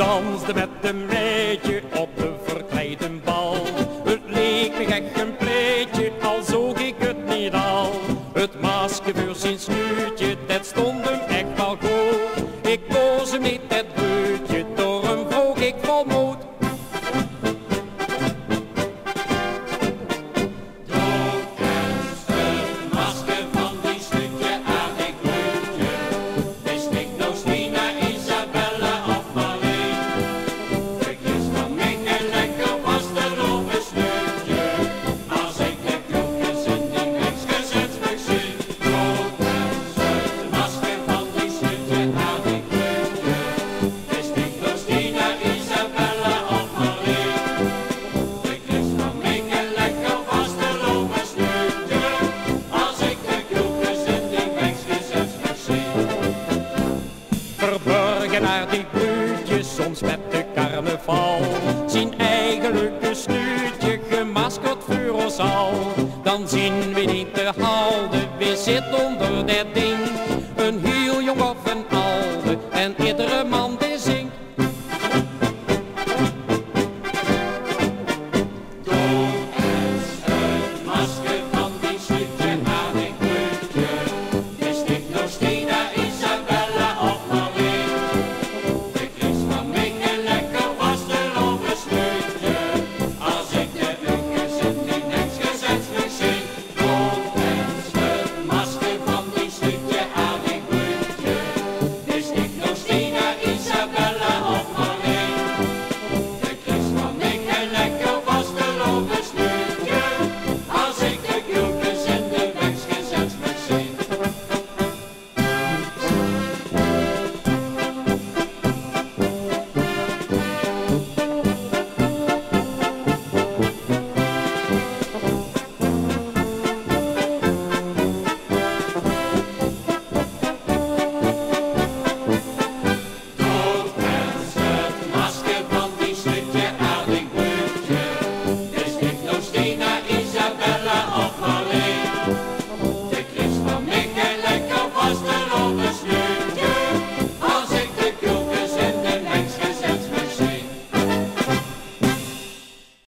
danste met een meidje op de verkleide bal. Het leek me gek een pleetje, al zoog ik het niet al. Het Maske voor zijn snuutje, dat stond hem echt wel goed. Ik koos hem niet, dat beutje, door hem vroeg ik vol moed. Verborgen naar die buurtjes, soms met de carnaval. Zien eigenlijk een snuutje, gemaskerd voor ons al. Dan zien we niet te houden, we zitten onder dat ding.